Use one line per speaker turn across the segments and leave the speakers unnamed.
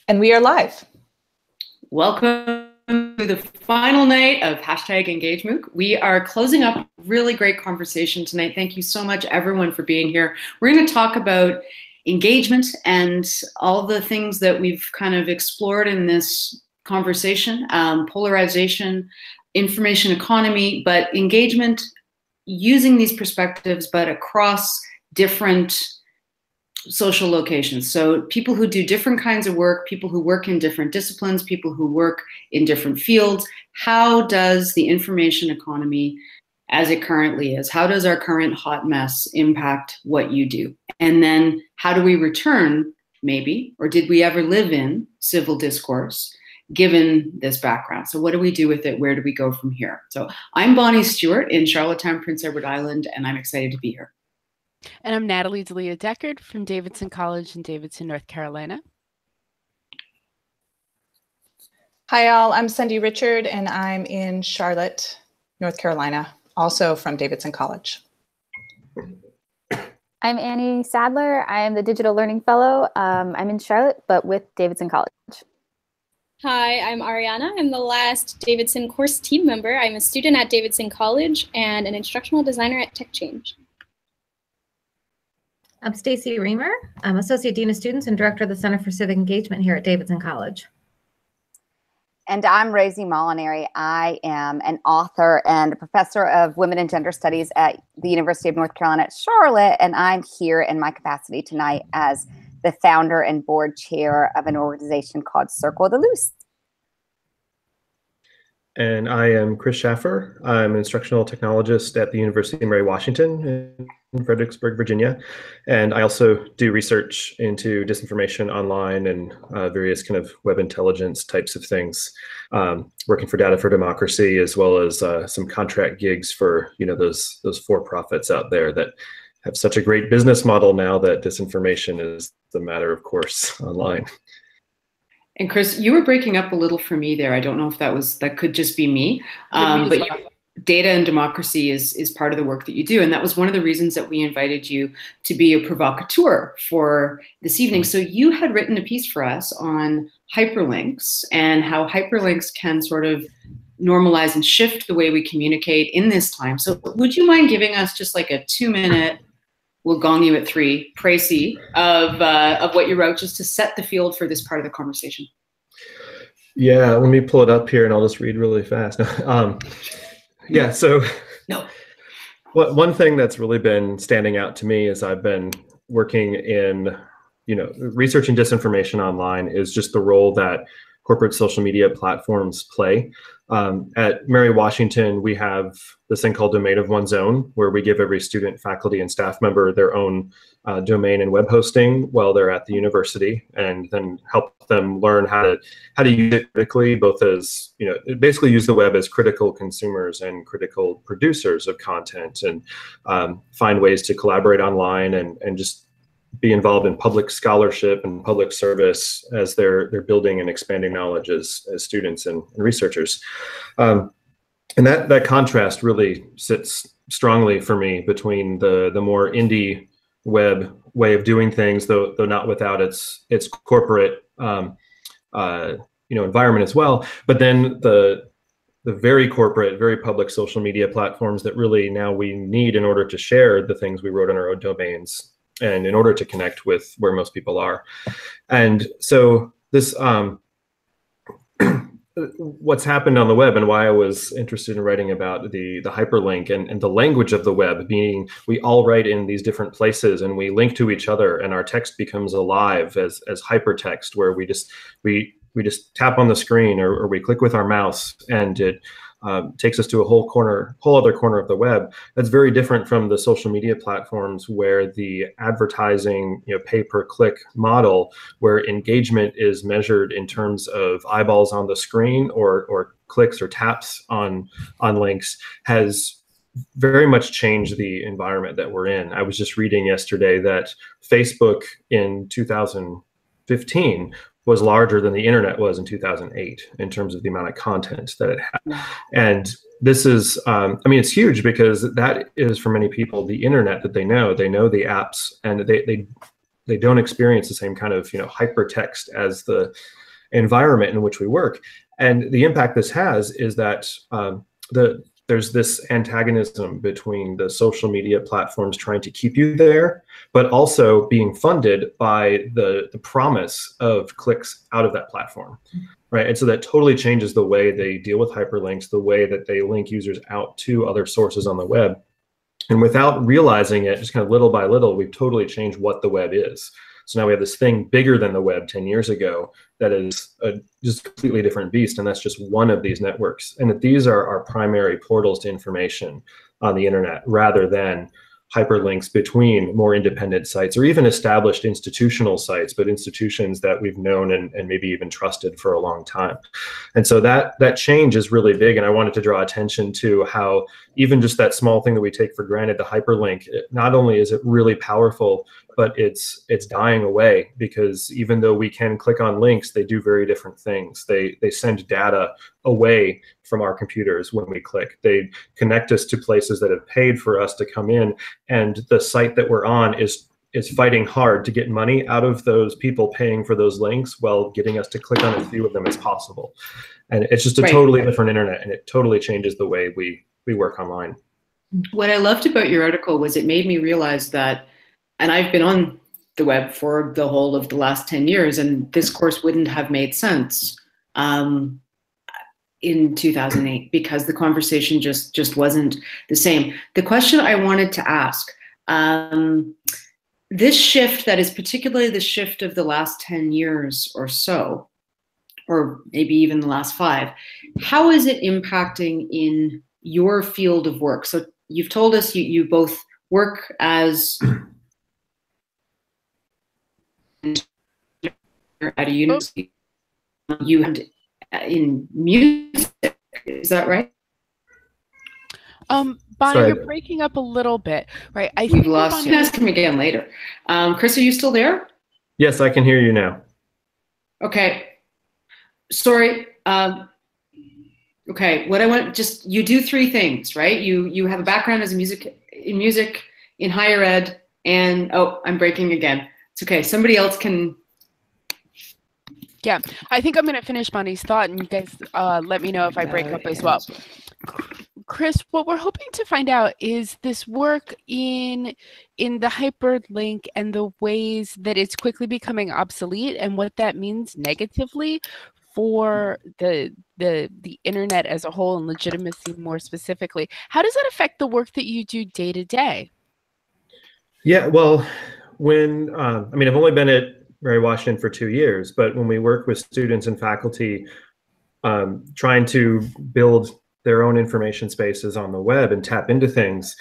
And we are live.
Welcome to the final night of #EngageMOOC. We are closing up a really great conversation tonight. Thank you so much, everyone, for being here. We're going to talk about engagement and all the things that we've kind of explored in this conversation, polarization, information economy, but engagement using these perspectives, but across different social locations. So people who do different kinds of work, people who work in different disciplines, people who work in different fields. How does the information economy as it currently is, how does our current hot mess impact what you do? And then how do we return, maybe, or did we ever live in civil discourse given this background? So what do we do with it? Where do we go from here? So I'm Bonnie Stewart in Charlottetown, Prince Edward Island, and I'm excited to be here.
And I'm Natalie D'Elia Deckard from Davidson College in Davidson, North Carolina.
Hi all, I'm Cindy Richard and I'm in Charlotte, North Carolina, also from Davidson College.
I'm Annie Sadler. I am the Digital Learning Fellow. I'm in Charlotte, but with Davidson College.
Hi, I'm Ariana. I'm the last Davidson course team member. I'm a student at Davidson College and an instructional designer at Tech Change.
I'm Stacy Reimer. I'm Associate Dean of Students and Director of the Center for Civic Engagement here at Davidson College.
And I'm Rosie Molinary. I am an author and a professor of Women and Gender Studies at the University of North Carolina at Charlotte, and I'm here in my capacity tonight as the founder and board chair of an organization called Circle the Loose.
And I am Kris Schaffer. I'm an instructional technologist at the University of Mary Washington in Fredericksburg, Virginia. And I also do research into disinformation online and various kind of web intelligence types of things, working for Data for Democracy, as well as some contract gigs for, those for-profits out there that have such a great business model now that disinformation is the matter of course online.
And Kris, you were breaking up a little for me there. I don't know if that could just be me, but data and democracy is part of the work that you do. And that was one of the reasons that we invited you to be a provocateur for this evening. So you had written a piece for us on hyperlinks and how hyperlinks can sort of normalize and shift the way we communicate in this time. So would you mind giving us just like a 2-minute, we'll gong you at 3, précis of what you wrote, just to set the field for this part of the conversation?
Yeah, let me pull it up here and I'll just read really fast. Yeah, so one thing that's really been standing out to me as I've been working in, researching disinformation online is just the role that corporate social media platforms play. At Mary Washington, we have this thing called Domain of One's Own, where we give every student, faculty, and staff member their own domain and web hosting while they're at the university, and then help them learn how to use it critically, both as, basically use the web as critical consumers and critical producers of content, and find ways to collaborate online and just be involved in public scholarship and public service as they're building and expanding knowledge as students and researchers. And that contrast really sits strongly for me between the more indie web way of doing things, though not without its corporate environment as well, but then the very corporate, very public social media platforms that really now we need in order to share the things we wrote on our own domains and in order to connect with where most people are. And so this, what's happened on the web and why I was interested in writing about the hyperlink and the language of the web, being we all write in these different places and we link to each other, and our text becomes alive as hypertext, where we just tap on the screen or we click with our mouse and it takes us to a whole other corner of the web. That's very different from the social media platforms where the advertising, pay per click model, where engagement is measured in terms of eyeballs on the screen or clicks or taps on links, has very much changed the environment that we're in. I was just reading yesterday that Facebook in 2015 was larger than the internet was in 2008 in terms of the amount of content that it had. And this is, it's huge, because that is for many people the internet that they know. They know the apps, and they they don't experience the same kind of, hypertext as the environment in which we work. And the impact this has is that there's this antagonism between the social media platforms trying to keep you there, but also being funded by the promise of clicks out of that platform, right? And so that totally changes the way they deal with hyperlinks, the way that they link users out to other sources on the web. And without realizing it, just kind of little by little, we've totally changed what the web is. So now we have this thing bigger than the web 10 years ago that is a just completely different beast, and that's just one of these networks. And that these are our primary portals to information on the internet, rather than hyperlinks between more independent sites or even established institutional sites, but institutions that we've known and maybe even trusted for a long time. And so that change is really big. And I wanted to draw attention to how even just that small thing that we take for granted, the hyperlink, not only is it really powerful, but it's dying away, because even though we can click on links, they do very different things. They send data away from our computers when we click. They connect us to places that have paid for us to come in, and the site that we're on is fighting hard to get money out of those people paying for those links while getting us to click on as few of them as possible. And it's just a totally different internet, and it totally changes the way we work online.
What I loved about your article was it made me realize that, and I've been on the web for the whole of the last 10 years, and this course wouldn't have made sense in 2008, because the conversation just wasn't the same. The question I wanted to ask, this shift that is particularly the shift of the last 10 years or so, or maybe even the last 5, how is it impacting in your field of work? So you've told us you both work as at a university, you had in music, is that right?
Bonnie,
Sorry.
you're breaking up a little bit, right? I
We've
think
lost you. Ask him again later. Kris, are you still there?
Yes, I can hear you now.
Okay. Sorry. Okay. What I want, just, you do 3 things, right? You have a background as a music in higher ed, and oh, I'm breaking again. It's okay. Somebody else can.
Yeah, I think I'm going to finish Bonnie's thought, and you guys let me know if I break up as well. Kris, what we're hoping to find out is this work in the hyperlink and the ways that it's quickly becoming obsolete, and what that means negatively for the internet as a whole, and legitimacy more specifically. How does that affect the work that you do day to day?
Yeah, well, when I mean, I've only been at Mary Washington for 2 years, but when we work with students and faculty trying to build their own information spaces on the web and tap into things,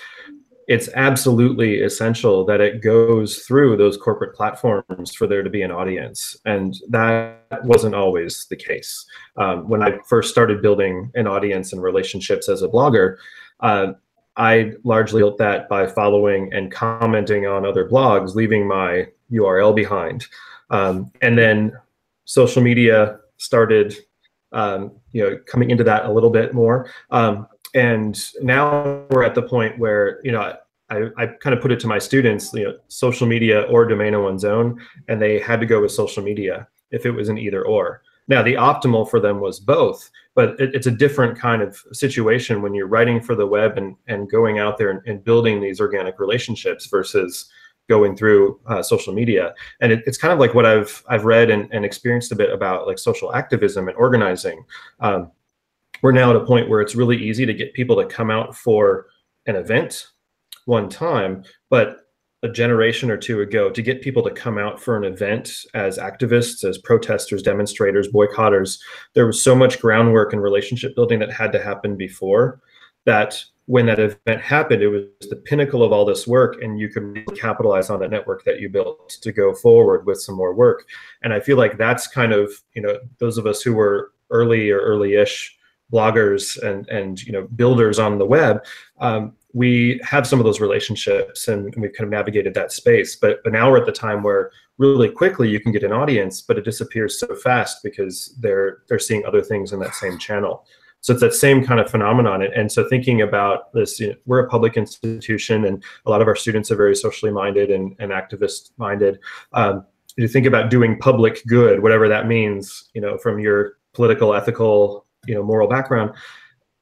it's absolutely essential that it goes through those corporate platforms for there to be an audience. And that wasn't always the case. When I first started building an audience and relationships as a blogger, I largely built that by following and commenting on other blogs, leaving my URL behind. And then social media started coming into that a little bit more. And now we're at the point where, I kind of put it to my students, social media or domain on one's own, and they had to go with social media if it was an either or. Now, the optimal for them was both, but it's a different kind of situation when you're writing for the web and going out there and building these organic relationships versus going through social media. And it's kind of like what I've read and experienced a bit about, like, social activism and organizing. We're now at a point where it's really easy to get people to come out for an event one time, but a generation or 2 ago, to get people to come out for an event as activists, as protesters, demonstrators, boycotters, there was so much groundwork and relationship building that had to happen before, that when that event happened, it was the pinnacle of all this work, and you could really capitalize on that network that you built to go forward with some more work. And I feel like that's kind of, those of us who were early or early-ish bloggers and builders on the web, we have some of those relationships, and we've kind of navigated that space. But now we're at the time where really quickly you can get an audience, but it disappears so fast because they're seeing other things in that same channel. So it's that same kind of phenomenon. And so thinking about this, we're a public institution, and a lot of our students are very socially minded and activist minded. You think about doing public good, whatever that means, from your political, ethical, moral background.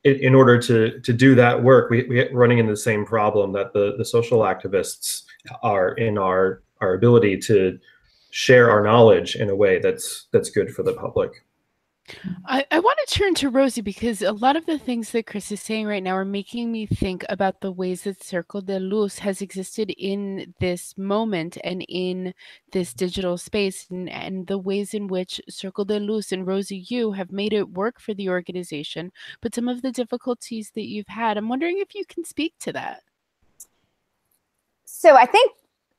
In order to do that work, we're running into the same problem that the social activists are in our ability to share our knowledge in a way that's good for the public.
I want to turn to Rosie, because a lot of the things that Kris is saying right now are making me think about the ways that Circle de Luz has existed in this moment and in this digital space, and the ways in which Circle de Luz and Rosie, you have made it work for the organization, but some of the difficulties that you've had. I'm wondering if you can speak to that.
So I think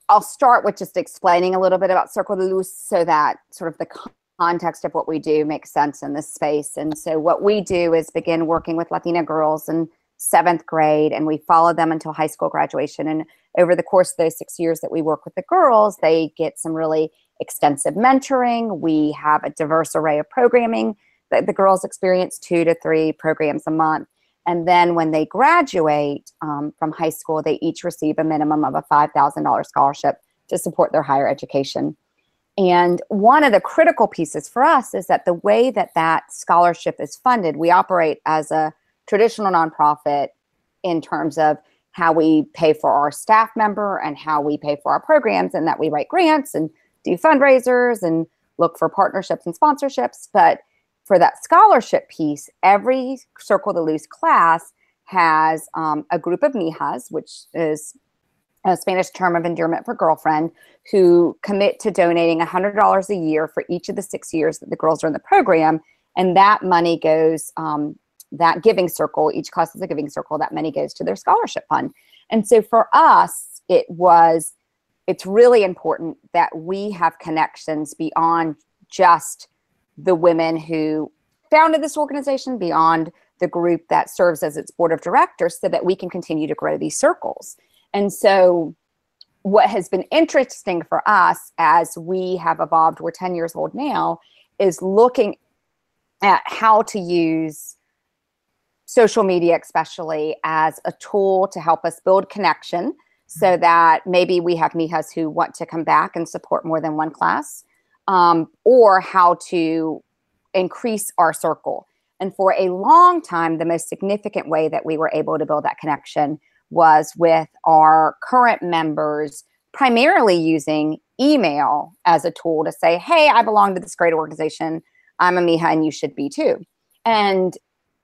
I'll start with just explaining a little bit about Circle de Luz so that sort of the context of what we do makes sense in this space. And so what we do is begin working with Latina girls in 7th grade, and we follow them until high school graduation. And over the course of those 6 years that we work with the girls, they get some really extensive mentoring. We have a diverse array of programming that the girls experience, 2 to 3 programs a month. And then when they graduate from high school, they each receive a minimum of a $5,000 scholarship to support their higher education. And one of the critical pieces for us is that the way that that scholarship is funded, we operate as a traditional nonprofit in terms of how we pay for our staff member and how we pay for our programs, and that we write grants and do fundraisers and look for partnerships and sponsorships. But for that scholarship piece, every Circle de Luz class has a group of mijas, which is a Spanish term of endearment for girlfriend, who commit to donating $100 a year for each of the 6 years that the girls are in the program. And that money goes, that giving circle, each class is a giving circle, that money goes to their scholarship fund. And so for us, it's really important that we have connections beyond just the women who founded this organization, beyond the group that serves as its board of directors, so that we can continue to grow these circles. And so what has been interesting for us as we have evolved, we're 10 years old now, is looking at how to use social media, especially as a tool to help us build connection, so that maybe we have mijas who want to come back and support more than one class, or how to increase our circle. And for a long time, the most significant way that we were able to build that connection was with our current members, primarily using email as a tool to say, hey, I belong to this great organization. I'm a mija and you should be too. And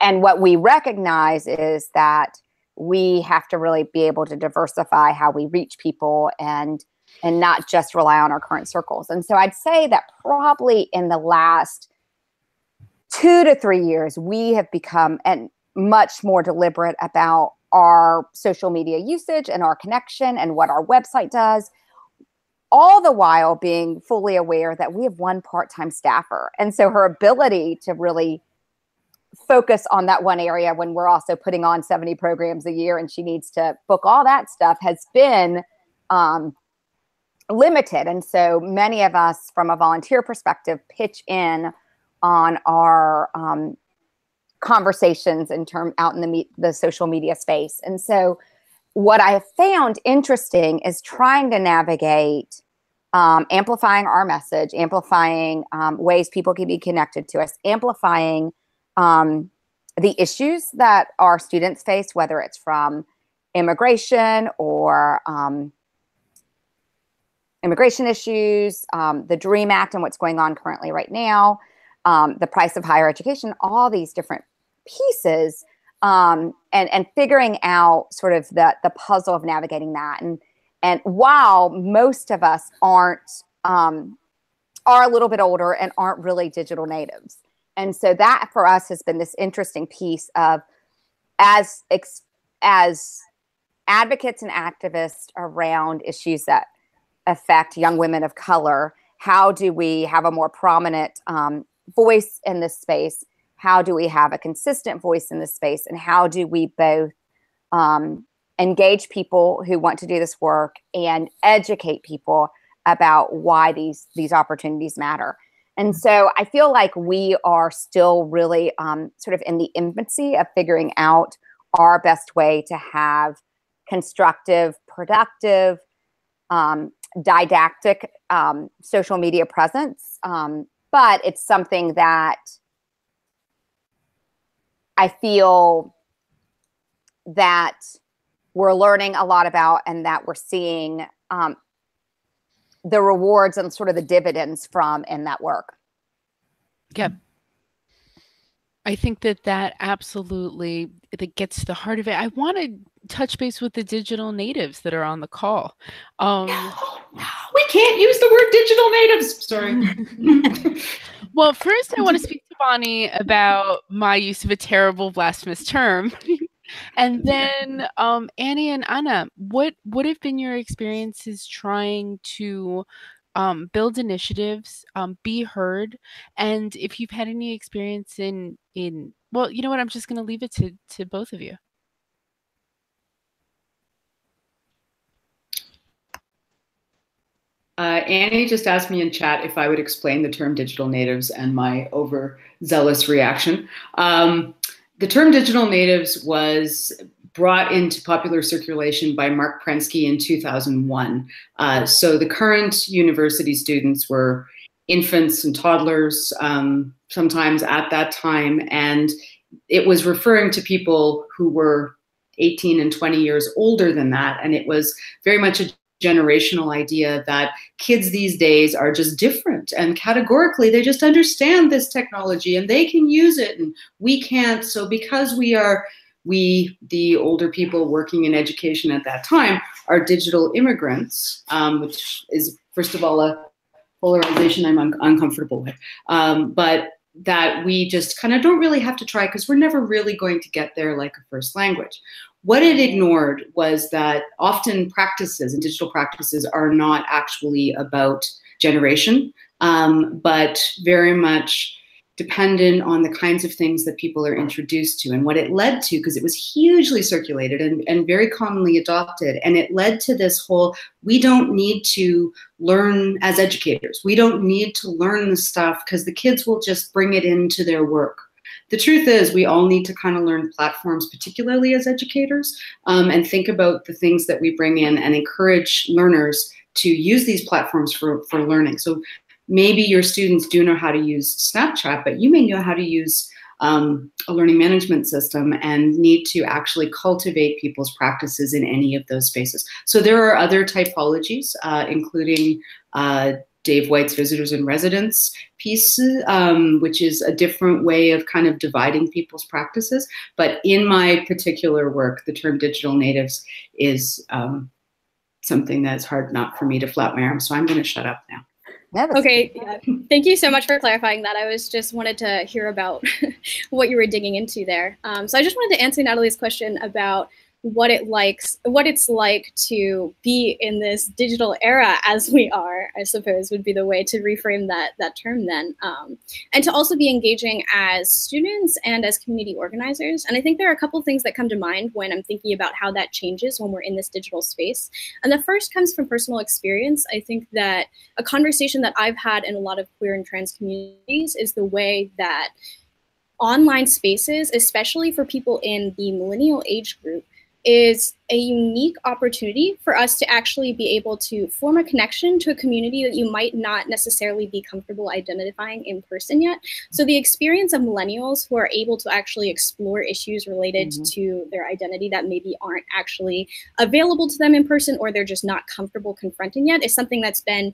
what we recognize is that we have to really be able to diversify how we reach people and not just rely on our current circles. And so I'd say that probably in the last 2 to 3 years, we have become much more deliberate about our social media usage and our connection and what our website does, all the while being fully aware that we have one part-time staffer. And so her ability to really focus on that one area when we're also putting on 70 programs a year and she needs to book all that stuff has been limited. And so many of us, from a volunteer perspective, pitch in on our conversations out in the social media space. And so what I have found interesting is trying to navigate amplifying our message, amplifying ways people can be connected to us, amplifying the issues that our students face, whether it's from immigration or immigration issues, the DREAM Act and what's going on currently right now, the price of higher education, all these different pieces, and figuring out sort of the puzzle of navigating that. And while most of us are a little bit older and aren't really digital natives. And so that for us has been this interesting piece of, as advocates and activists around issues that affect young women of color, how do we have a more prominent voice in this space? How do we have a consistent voice in this space? And how do we both engage people who want to do this work and educate people about why these opportunities matter? And so I feel like we are still really sort of in the infancy of figuring out our best way to have constructive, productive, didactic social media presence. But it's something that I feel that we're learning a lot about, and that we're seeing the rewards and sort of the dividends from in that work.
Yep. I think that absolutely, that gets to the heart of it. I want to touch base with the digital natives that are on the call.
No, we can't use the word digital natives. Sorry.
Well, first I want to speak to Bonnie about my use of a terrible blasphemous term. And then Annie and Anna, what have been your experiences trying to build initiatives, be heard, and if you've had any experience in well, you know what, I'm just going to leave it to both of you.
Annie just asked me in chat if I would explain the term digital natives and my overzealous reaction. The term digital natives was brought into popular circulation by Mark Prensky in 2001. So the current university students were infants and toddlers sometimes at that time, and it was referring to people who were 18 and 20 years older than that, and it was very much a generational idea that kids these days are just different, and categorically they just understand this technology and they can use it and we can't. So because we, the older people working in education at that time, are digital immigrants, which is, first of all, a polarization I'm uncomfortable with, but that we just kind of don't really have to try because we're never really going to get there like a first language. What it ignored was that often practices and digital practices are not actually about generation, but very much dependent on the kinds of things that people are introduced to. And what it led to, because it was hugely circulated and very commonly adopted, and it led to this whole, we don't need to learn as educators. We don't need to learn the stuff because the kids will just bring it into their work. The truth is, we all need to kind of learn platforms, particularly as educators, and think about the things that we bring in and encourage learners to use these platforms for learning. So maybe your students do know how to use Snapchat, but you may know how to use a learning management system and need to actually cultivate people's practices in any of those spaces. So there are other typologies, including Dave White's Visitors and Residents piece, which is a different way of kind of dividing people's practices. But in my particular work, the term digital natives is something that's hard not for me to flap my arms. So I'm going to shut up now.
Okay, yeah. Thank you so much for clarifying that. I was just wanted to hear about what you were digging into there. So I just wanted to answer Natalie's question about what it's like to be in this digital era as we are, I suppose would be the way to reframe that term then. And to also be engaging as students and as community organizers. And I think there are a couple of things that come to mind when I'm thinking about how that changes when we're in this digital space. And the first comes from personal experience. I think that a conversation that I've had in a lot of queer and trans communities is the way that online spaces, especially for people in the millennial age group, is a unique opportunity for us to actually be able to form a connection to a community that you might not necessarily be comfortable identifying in person yet. So the experience of millennials who are able to actually explore issues related to their identity that maybe aren't actually available to them in person, or they're just not comfortable confronting yet, is something that's been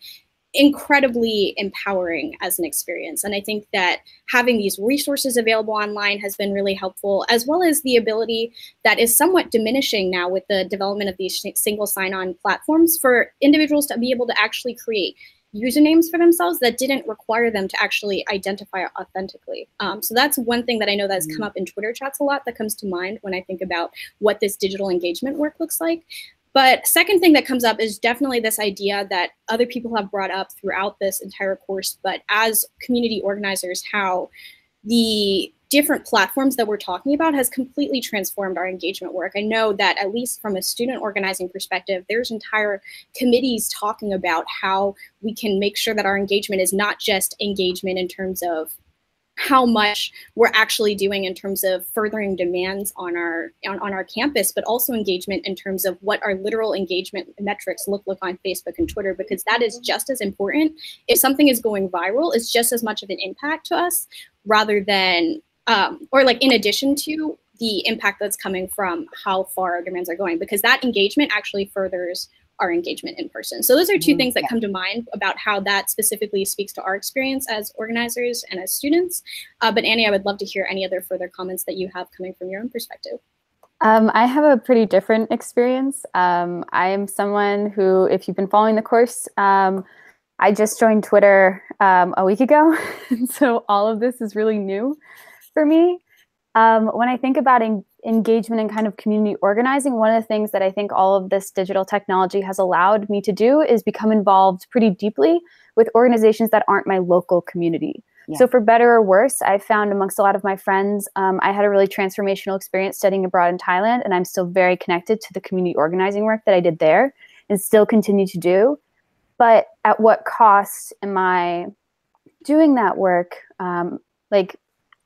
incredibly empowering as an experience. And I think that having these resources available online has been really helpful, as well as the ability that is somewhat diminishing now with the development of these single sign-on platforms for individuals to be able to actually create usernames for themselves that didn't require them to actually identify authentically. So that's one thing that I know that's come up in Twitter chats a lot that comes to mind when I think about what this digital engagement work looks like. But second thing that comes up is definitely this idea that other people have brought up throughout this entire course, but as community organizers, how the different platforms that we're talking about has completely transformed our engagement work. I know that at least from a student organizing perspective, there's entire committees talking about how we can make sure that our engagement is not just engagement in terms of how much we're actually doing in terms of furthering demands on our campus, but also engagement in terms of what our literal engagement metrics look like on Facebook and Twitter, because that is just as important. If something is going viral, it's just as much of an impact to us, rather than, or like in addition to the impact that's coming from how far our demands are going, because that engagement actually furthers our engagement in person. So those are two things that come to mind about how that specifically speaks to our experience as organizers and as students. But Annie, I would love to hear any other further comments that you have coming from your own perspective.
I have a pretty different experience. I am someone who, if you've been following the course, I just joined Twitter a week ago. So all of this is really new for me. When I think about engagement and kind of community organizing, one of the things that I think all of this digital technology has allowed me to do is become involved pretty deeply with organizations that aren't my local community. Yeah. So for better or worse, I found amongst a lot of my friends, I had a really transformational experience studying abroad in Thailand, and I'm still very connected to the community organizing work that I did there and still continue to do. But at what cost am I doing that work?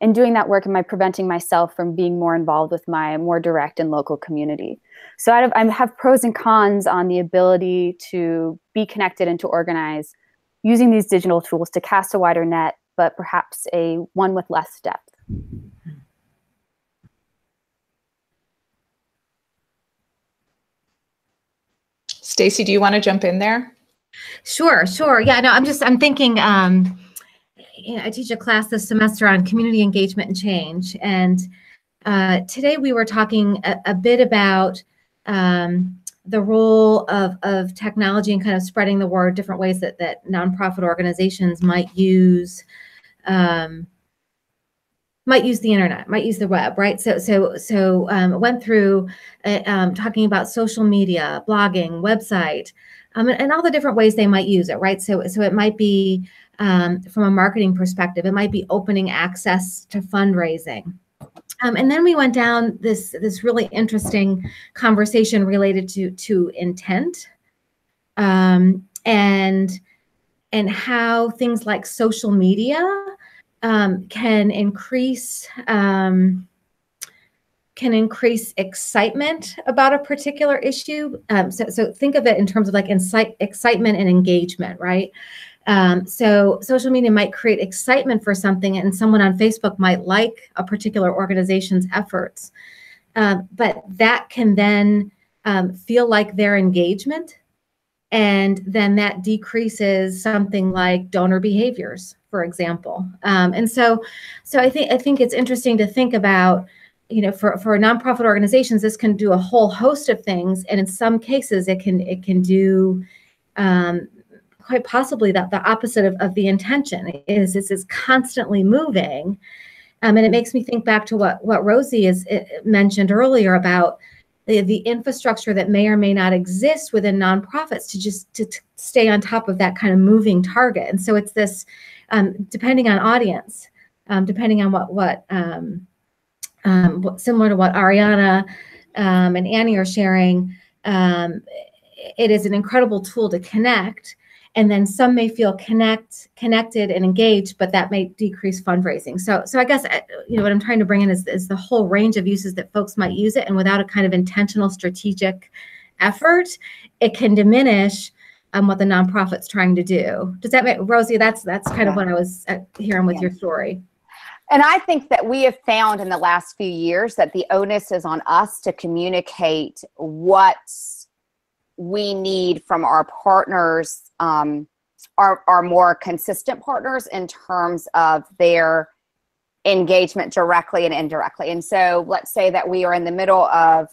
In doing that work, am I preventing myself from being more involved with my more direct and local community? So I have pros and cons on the ability to be connected and to organize using these digital tools to cast a wider net, but perhaps one with less depth.
Stacy, do you want to jump in there?
Sure. Yeah, no, I'm thinking, I teach a class this semester on community engagement and change. And today we were talking a bit about the role of technology and kind of spreading the word, different ways that nonprofit organizations might use the internet, might use the web, right? So went through talking about social media, blogging, website, and all the different ways they might use it, right? So it might be from a marketing perspective, it might be opening access to fundraising. And then we went down this really interesting conversation related to intent, and how things like social media can increase excitement about a particular issue. So think of it in terms of like excitement and engagement, right? So social media might create excitement for something, and someone on Facebook might like a particular organization's efforts. But that can then feel like their engagement, and then that decreases something like donor behaviors, for example. And so I think it's interesting to think about, for nonprofit organizations, this can do a whole host of things, and in some cases, it can do quite possibly the opposite of the intention. This is constantly moving. And it makes me think back to what Rosie mentioned earlier about the infrastructure that may or may not exist within nonprofits to stay on top of that kind of moving target. And so it's this, depending on audience, depending on what similar to what Ariana and Annie are sharing, it is an incredible tool to connect. And then some may feel connected and engaged, but that may decrease fundraising. So I guess, what I'm trying to bring in is the whole range of uses that folks might use it, and without a kind of intentional strategic effort, it can diminish what the nonprofit's trying to do. Does that make, Rosie, that's kind of what I was hearing with your story.
And I think that we have found in the last few years that the onus is on us to communicate what we need from our partners, our more consistent partners, in terms of their engagement directly and indirectly. And so let's say that we are in the middle of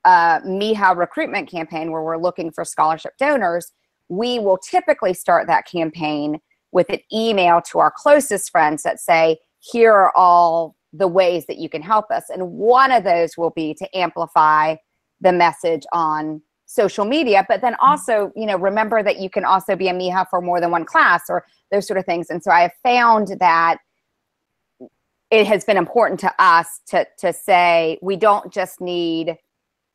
a MIHA recruitment campaign where we're looking for scholarship donors. We will typically start that campaign with an email to our closest friends that say, here are all the ways that you can help us. And one of those will be to amplify the message on social media, but then also, remember that you can also be a MIHA for more than one class or those sort of things. And so I have found that it has been important to us to say, we don't just need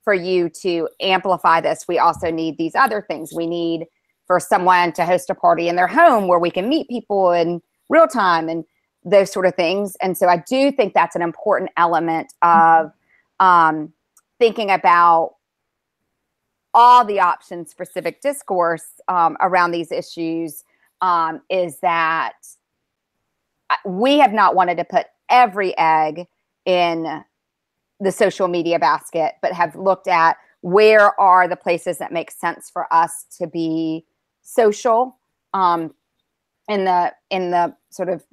for you to amplify this. We also need these other things. We need for someone to host a party in their home where we can meet people in real time and those sort of things. And so I do think that's an important element of thinking about all the options for civic discourse around these issues, is that we have not wanted to put every egg in the social media basket, but have looked at where are the places that make sense for us to be social in the sort of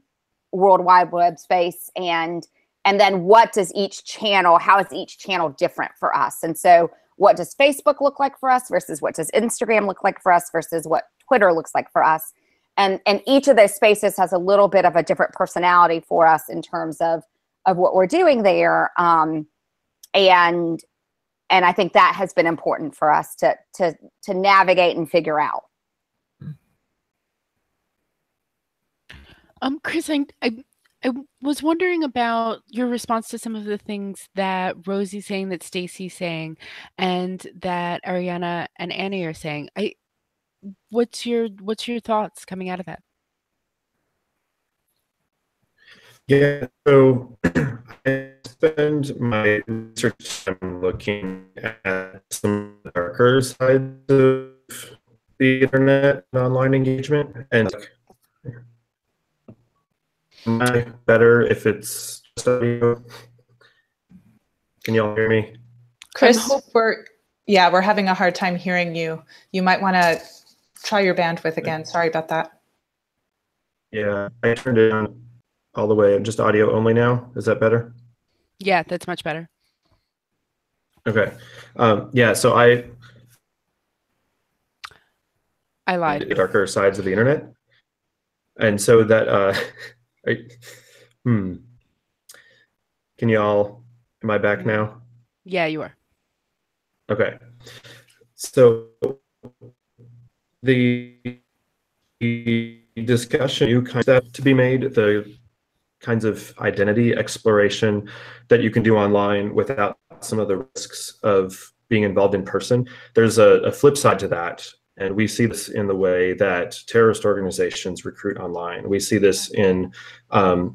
World Wide Web space, and then what does each channel, how is each channel different for us? And so what does Facebook look like for us versus what does Instagram look like for us versus what Twitter looks like for us? And each of those spaces has a little bit of a different personality for us in terms of what we're doing there. And I think that has been important for us to navigate and figure out.
Kris, I was wondering about your response to some of the things that Rosie's saying, that Stacy's saying, and that Ariana and Annie are saying. What's your thoughts coming out of that?
Yeah, so I spend my research time looking at some darker sides of the internet and online engagement, and am I better if it's just audio? Can y'all hear me?
Kris, we're having a hard time hearing you. You might want to try your bandwidth again. Sorry about that.
Yeah, I turned it on all the way. Just audio only now. Is that better?
Yeah, that's much better.
Okay. Yeah, so I
lied.
The darker sides of the internet. And so that, can y'all, am I back now?
Yeah, you are.
Okay. So the discussion, new concept to be made, the kinds of identity exploration that you can do online without some of the risks of being involved in person. There's a flip side to that. And we see this in the way that terrorist organizations recruit online. We see this in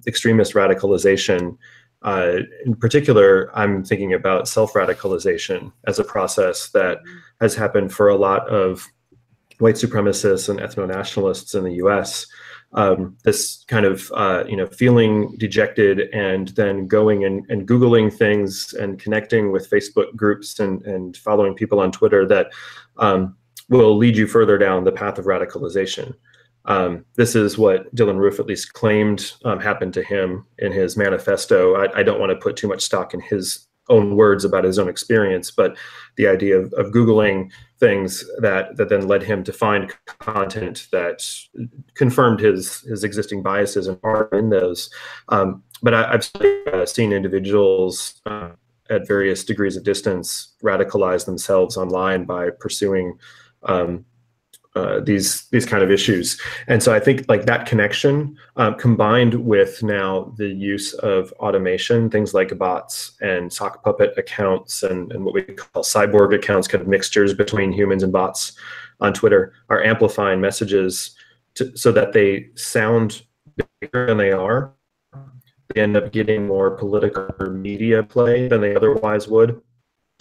extremist radicalization. In particular, I'm thinking about self-radicalization as a process that has happened for a lot of white supremacists and ethno-nationalists in the US. This kind of feeling dejected and then going and Googling things and connecting with Facebook groups and following people on Twitter that will lead you further down the path of radicalization. This is what Dylan Roof at least claimed happened to him in his manifesto. I don't want to put too much stock in his own words about his own experience, but the idea of Googling things that then led him to find content that confirmed his existing biases and are in those. But I've seen individuals at various degrees of distance radicalize themselves online by pursuing these kind of issues. And so I think like that connection combined with now the use of automation, things like bots and sock puppet accounts and what we call cyborg accounts, kind of mixtures between humans and bots on Twitter, are amplifying messages so that they sound bigger than they are. They end up getting more political or media play than they otherwise would.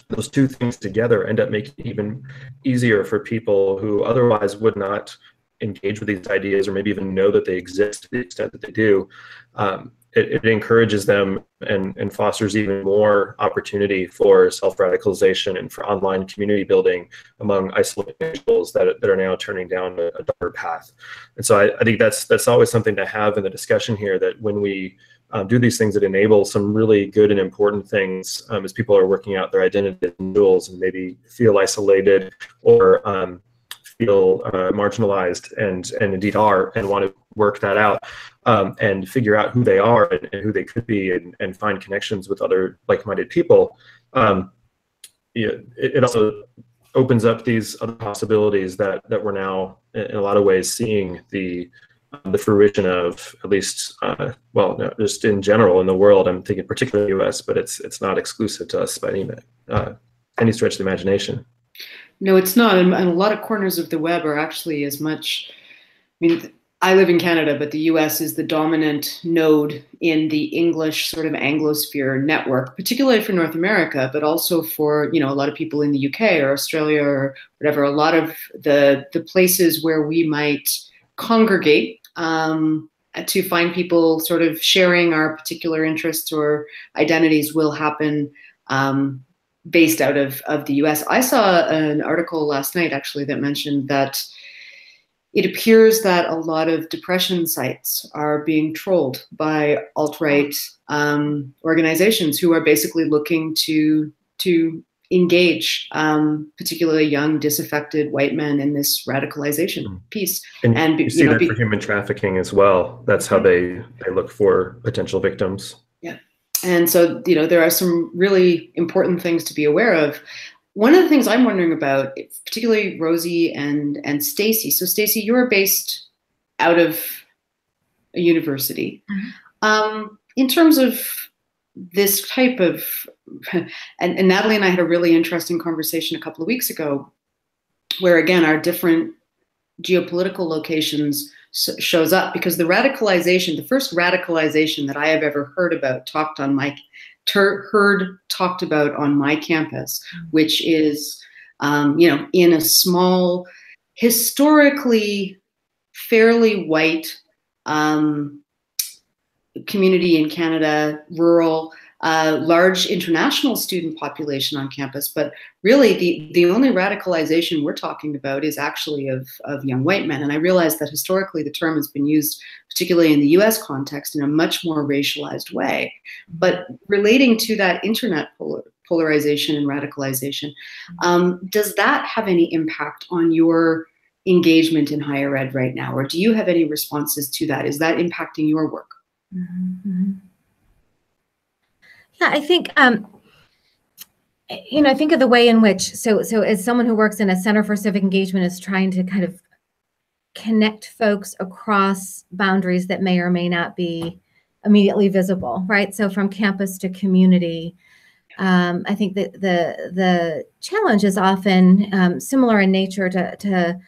Those two things together end up making it even easier for people who otherwise would not engage with these ideas or maybe even know that they exist to the extent that they do. It encourages them and fosters even more opportunity for self-radicalization and for online community building among isolated individuals that are now turning down a darker path. And so I think that's always something to have in the discussion here, that when we do these things that enable some really good and important things as people are working out their identity as individuals and maybe feel isolated or feel marginalized and indeed are and want to work that out and figure out who they are and who they could be and find connections with other like-minded people. It also opens up these other possibilities that we're now in a lot of ways seeing the the fruition of, at least, well, no, just in general in the world. I'm thinking particularly U.S., but it's not exclusive to us by any stretch of the imagination.
No, it's not. And a lot of corners of the web are actually as much. I mean, I live in Canada, but the US is the dominant node in the English sort of Anglosphere network, particularly for North America, but also for, you know, a lot of people in the UK or Australia or whatever. A lot of the places where we might congregate to find people sort of sharing our particular interests or identities will happen based out of the US. I saw an article last night actually that mentioned that it appears that a lot of depression sites are being trolled by alt-right organizations who are basically looking to engage particularly young, disaffected white men in this radicalization piece.
And you see that for human trafficking as well. That's how they look for potential victims.
Yeah. And so, you know, there are some really important things to be aware of. One of the things I'm wondering about, particularly Rosie and Stacy. So Stacy, you are based out of a university. In terms of this type of, and Natalie and I had a really interesting conversation a couple of weeks ago, where again, our different geopolitical locations shows up, because the radicalization, the first radicalization that I have ever heard about talked about on my campus, which is, you know, in a small, historically fairly white community in Canada, rural, large international student population on campus. But really the only radicalization we're talking about is actually of young white men. And I realize that historically the term has been used, particularly in the US context, in a much more racialized way. But relating to that internet polarization and radicalization, does that have any impact on your engagement in higher ed right now? Or do you have any responses to that? Is that impacting your work?
Yeah, I think, you know, I think of the way in which, so as someone who works in a Center for Civic Engagement is trying to kind of connect folks across boundaries that may or may not be immediately visible, right? So from campus to community, I think that the challenge is often similar in nature to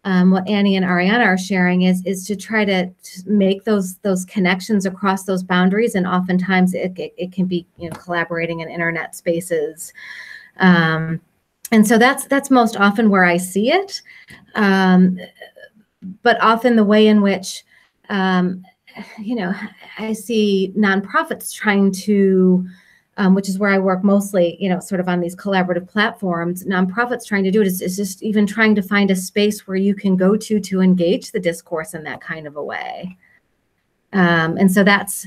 what Annie and Ariana are sharing is to try to make those connections across those boundaries, and oftentimes it can be, you know, collaborating in internet spaces, and so that's most often where I see it. But often the way in which, you know, I see nonprofits trying to, which is where I work mostly, you know, sort of on these collaborative platforms, nonprofits trying to do it is just even trying to find a space where you can go to engage the discourse in that kind of a way. And so that's,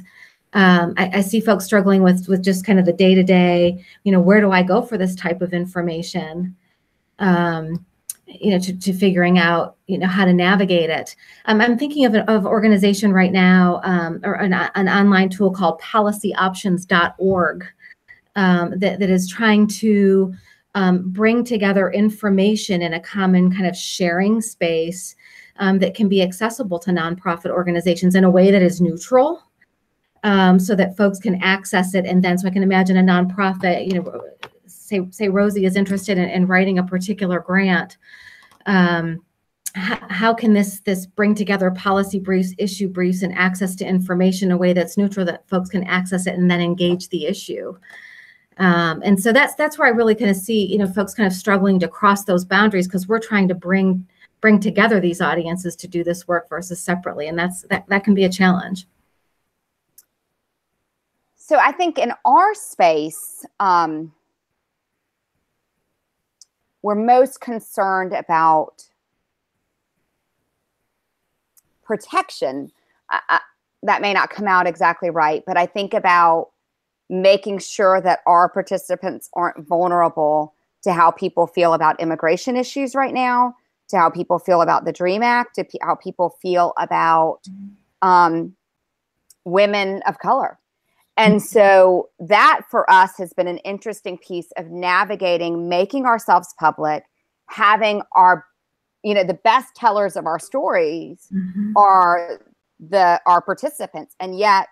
I see folks struggling with just kind of the day-to-day, you know, where do I go for this type of information? You know, to figuring out, you know, how to navigate it. I'm thinking of an organization right now, or an online tool called policyoptions.org. That is trying to bring together information in a common kind of sharing space that can be accessible to nonprofit organizations in a way that is neutral, so that folks can access it. And then, so I can imagine a nonprofit, you know, say Rosie is interested in writing a particular grant. How can this bring together policy briefs, issue briefs, and access to information in a way that's neutral, that folks can access it and then engage the issue? And so that's where I really kind of see, you know, folks kind of struggling to cross those boundaries, because we're trying to bring together these audiences to do this work versus separately, and that can be a challenge.
So I think in our space, we're most concerned about protection. That may not come out exactly right, but I think about making sure that our participants aren't vulnerable to how people feel about immigration issues right now, to how people feel about the DREAM Act, to how people feel about women of color. And so that for us has been an interesting piece of navigating, making ourselves public, having our, you know, the best tellers of our stories are our participants, and yet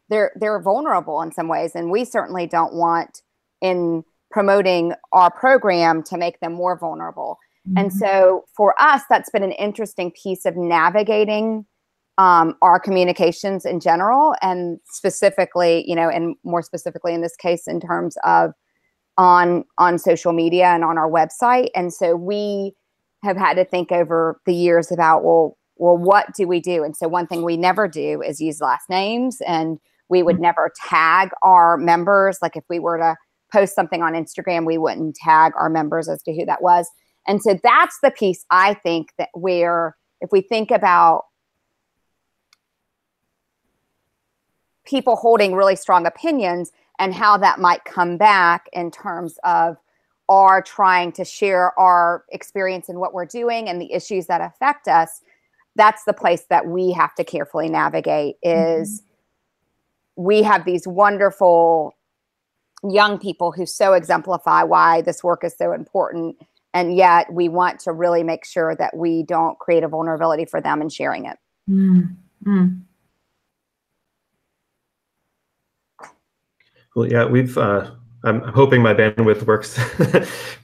they're vulnerable in some ways, and we certainly don't want in promoting our program to make them more vulnerable. Mm-hmm. And so for us, that's been an interesting piece of navigating our communications in general, and specifically, and more specifically in this case, in terms of on social media and on our website. And so we have had to think over the years about, well, what do we do? And so one thing we never do is use last names, and we would never tag our members. Like if we were to post something on Instagram, we wouldn't tag our members as to who that was. And so that's the piece, I think, that where if we think about people holding really strong opinions and how that might come back in terms of our trying to share our experience in what we're doing and the issues that affect us, that's the place that we have to carefully navigate. Is we have these wonderful young people who so exemplify why this work is so important, and yet we want to really make sure that we don't create a vulnerability for them in sharing it.
Well, yeah, I'm hoping my bandwidth works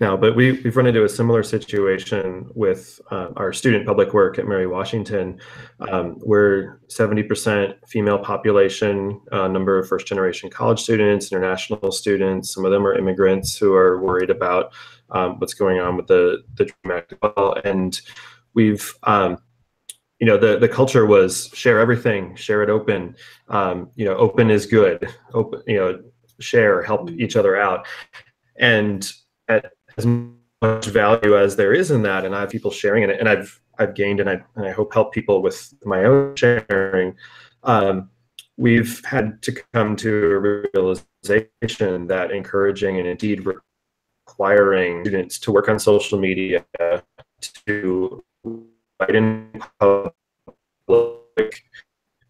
now, but we've run into a similar situation with our student public work at Mary Washington. We're 70% female population, number of first-generation college students, international students. Some of them are immigrants who are worried about what's going on with the DREAM Act as well. And we've, the culture was share everything, share it open. Open is good. Open, share, help each other out. And at as much value as there is in that, and I have people sharing in it, and I've gained, and I hope help people with my own sharing, we've had to come to a realization that encouraging and indeed requiring students to work on social media, to write in public,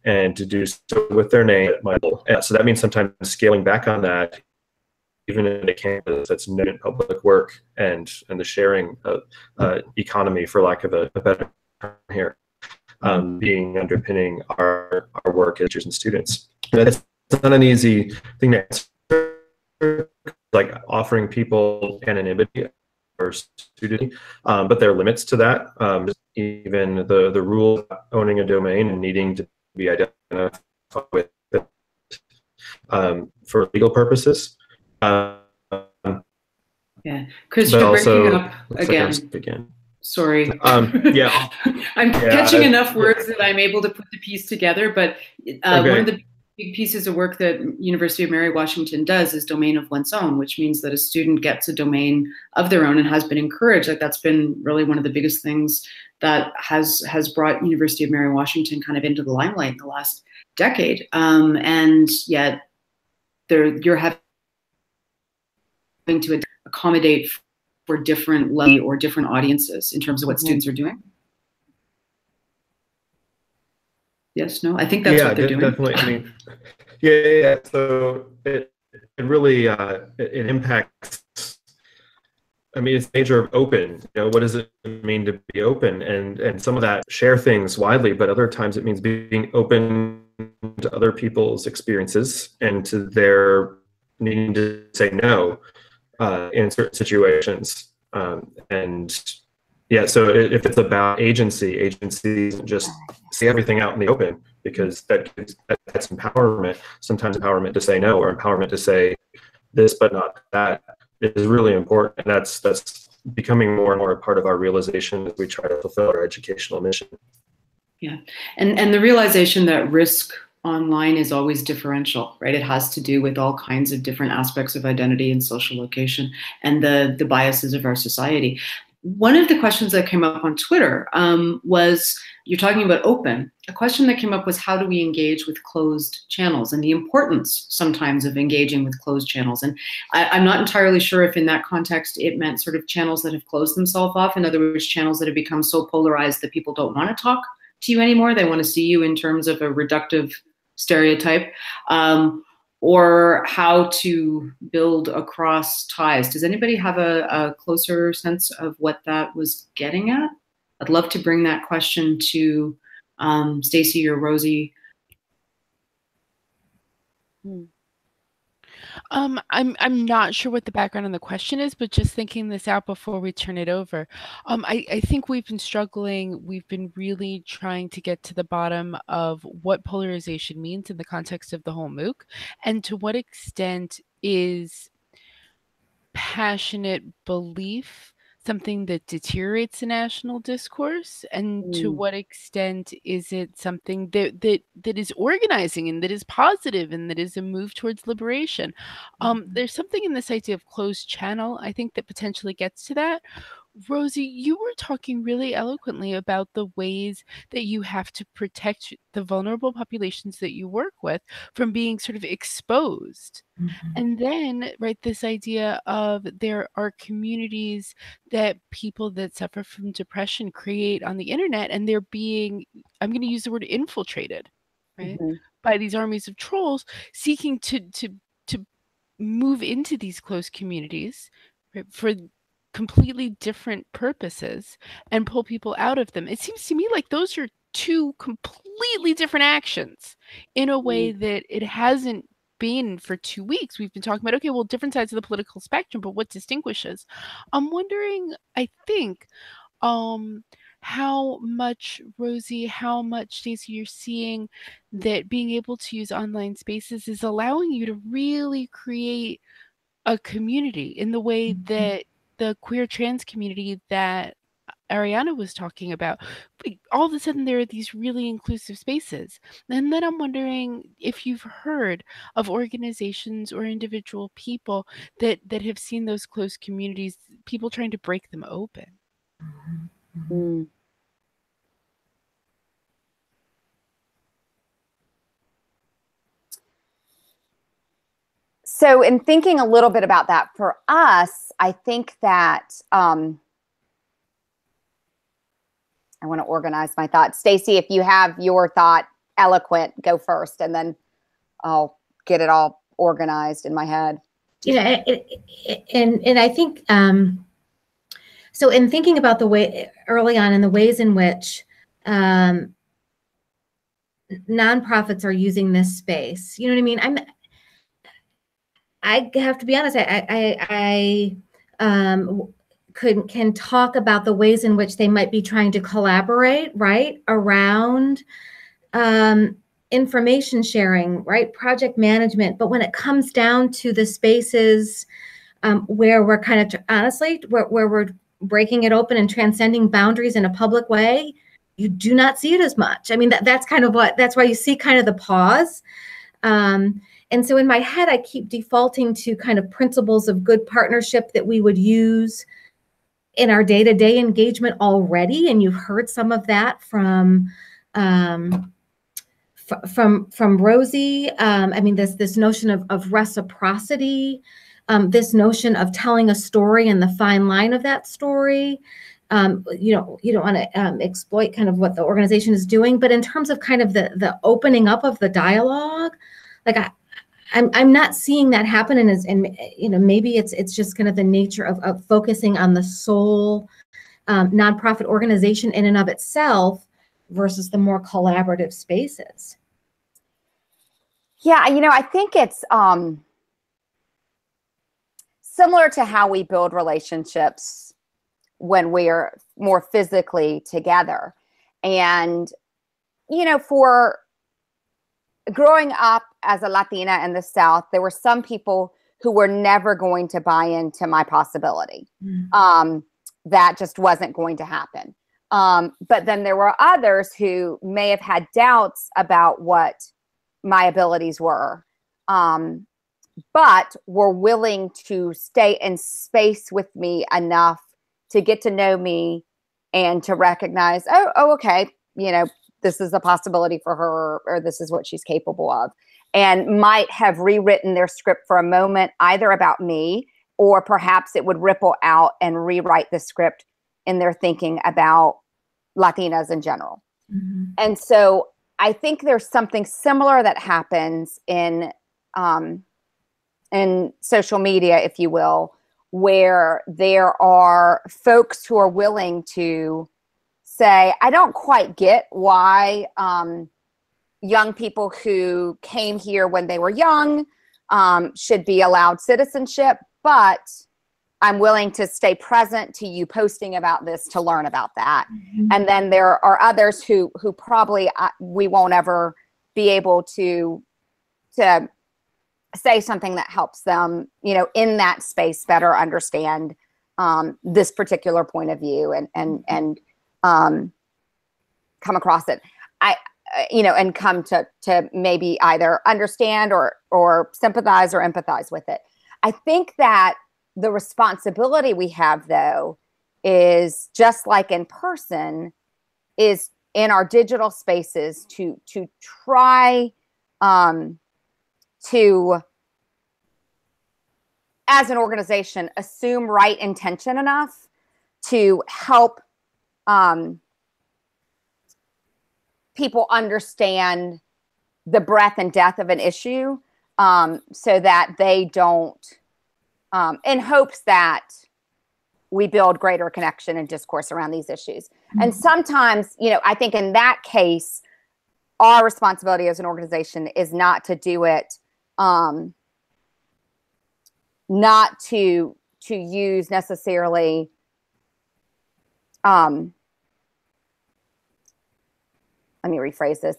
and to do so with their name. So that means sometimes scaling back on that, even in a campus that's known public work and the sharing economy, for lack of a better term here, being underpinning our work as teachers and students. And it's not an easy thing to answer, like offering people anonymity or student, but there are limits to that. Even the rule of owning a domain and needing to be identified with it for legal purposes.
Yeah, Kris, you're breaking up again. Sorry.
Yeah.
I'm catching enough words that I'm able to put the piece together, but one of the big pieces of work that University of Mary Washington does is domain of one's own, which means that a student gets a domain of their own and has been encouraged. Like that's been really one of the biggest things that has brought University of Mary Washington kind of into the limelight in the last decade. And yet you're having to accommodate for different level or different audiences in terms of what students are doing. Yes, no, I think that's what they're doing.
Definitely. I mean, yeah. So it really it impacts. I mean, it's the nature of open. What does it mean to be open? And some of that share things widely, but other times it means being open to other people's experiences and to their needing to say no in certain situations. And yeah, so if it's about agency isn't just say everything out in the open, because that's empowerment. Sometimes empowerment to say no, or empowerment to say this but not that is really important. And that's becoming more and more a part of our realization as we try to fulfill our educational mission.
Yeah, and the realization that risk online is always differential, right? It has to do with all kinds of different aspects of identity and social location and the biases of our society. One of the questions that came up on Twitter was, you're talking about open. A question that came up was, how do we engage with closed channels, and the importance sometimes of engaging with closed channels. And I'm not entirely sure if in that context it meant sort of channels that have closed themselves off. In other words, channels that have become so polarized that people don't want to talk to you anymore. They want to see you in terms of a reductive stereotype. Or how to build across ties. Does anybody have a closer sense of what that was getting at? I'd love to bring that question to Stacy or Rosie?
I'm not sure what the background on the question is, but just thinking this out before we turn it over. I think we've been struggling. We've been really trying to get to the bottom of what polarization means in the context of the whole MOOC, and to what extent is passionate belief something that deteriorates the national discourse, and to what extent is it something that is organizing and that is positive and that is a move towards liberation. There's something in this idea of closed channel, I think, that potentially gets to that. Rosie, you were talking really eloquently about the ways that you have to protect the vulnerable populations that you work with from being sort of exposed. And then, right, this idea of there are communities that people that suffer from depression create on the internet, and they're being, I'm going to use the word infiltrated, right, by these armies of trolls seeking to move into these close communities, right, for completely different purposes and pull people out of them. It seems to me like those are two completely different actions in a way that it hasn't been for 2 weeks. We've been talking about, okay, well, different sides of the political spectrum, but what distinguishes? I'm wondering, I think, how much, Rosie, how much, Stacy, you're seeing that being able to use online spaces is allowing you to really create a community in the way that the queer trans community that Ariana was talking about. All of a sudden, there are these really inclusive spaces. And then I'm wondering if you've heard of organizations or individual people that have seen those close communities, people trying to break them open.
So in thinking a little bit about that, for us, I think that I want to organize my thoughts. Stacy, if you have your thought eloquent, go first, and then I'll get it all organized in my head.
You know, and I think, so in thinking about the way early on and the ways in which nonprofits are using this space, you know what I mean? I have to be honest, I can talk about the ways in which they might be trying to collaborate, right, around information sharing, right, project management. But when it comes down to the spaces where we're kind of, honestly, where we're breaking it open and transcending boundaries in a public way, you do not see it as much. I mean, that's kind of that's why you see kind of the pause. And so in my head, I keep defaulting to kind of principles of good partnership that we would use in our day-to-day engagement already. And you've heard some of that from Rosie. I mean, this notion of reciprocity, this notion of telling a story and the fine line of that story. You don't want to exploit kind of what the organization is doing, but in terms of kind of the opening up of the dialogue, like I'm not seeing that happen, and you know, maybe it's just kind of the nature of focusing on the sole nonprofit organization in and of itself versus the more collaborative spaces.
Yeah, you know, I think it's similar to how we build relationships when we're more physically together. And, you know, for growing up as a Latina in the South, there were some people who were never going to buy into my possibility. That just wasn't going to happen. But then there were others who may have had doubts about what my abilities were, but were willing to stay in space with me enough to get to know me and to recognize, oh, okay, you know, this is a possibility for her, or this is what she's capable of, and might have rewritten their script for a moment, either about me, or perhaps it would ripple out and rewrite the script in their thinking about Latinas in general. And so I think there's something similar that happens in social media, if you will, where there are folks who are willing to say I don't quite get why young people who came here when they were young should be allowed citizenship, but I'm willing to stay present to you posting about this to learn about that. Mm-hmm. And then there are others who probably we won't ever be able to say something that helps them, you know, in that space better understand this particular point of view and come across it. You know, and come to maybe either understand or sympathize or empathize with it. I think that the responsibility we have, though, is just like in person, is in our digital spaces to try to, as an organization, assume right intention enough to help people understand the breadth and depth of an issue, so that they don't, in hopes that we build greater connection and discourse around these issues. Mm-hmm. And sometimes, you know, I think in that case, our responsibility as an organization is not to do it, not to use necessarily, let me rephrase this.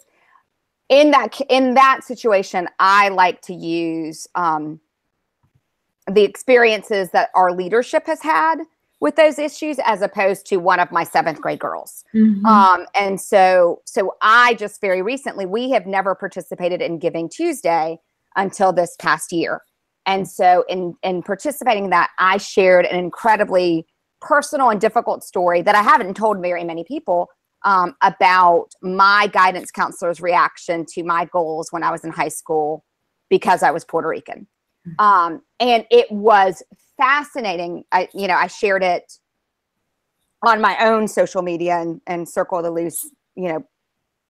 In that situation, I like to use the experiences that our leadership has had with those issues, as opposed to one of my 7th grade girls. Mm-hmm. And so I just very recently, we have never participated in Giving Tuesday until this past year. And so in participating in that, I shared an incredibly personal and difficult story that I haven't told very many people, about my guidance counselor's reaction to my goals when I was in high school because I was Puerto Rican. And it was fascinating. I shared it on my own social media and Circle of the Loose, you know,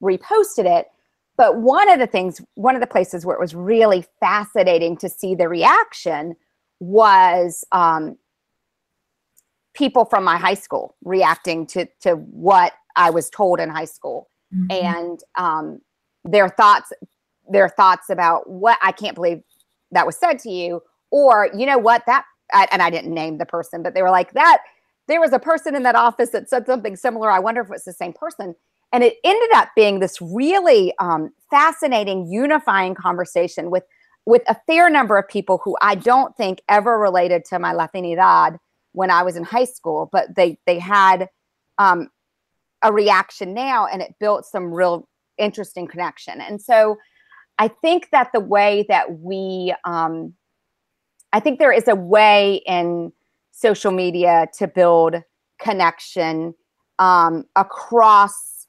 reposted it. But one of the places where it was really fascinating to see the reaction was people from my high school reacting to what I was told in high school. Mm-hmm. And their thoughts about what, I can't believe that was said to you, or, you know what, and I didn't name the person, but they were like, that there was a person in that office that said something similar. I wonder if it's the same person. And it ended up being this really fascinating, unifying conversation with a fair number of people who I don't think ever related to my Latinidad when I was in high school, but they had a reaction now, and it built some real interesting connection. And so I think that the way that we, I think there is a way in social media to build connection across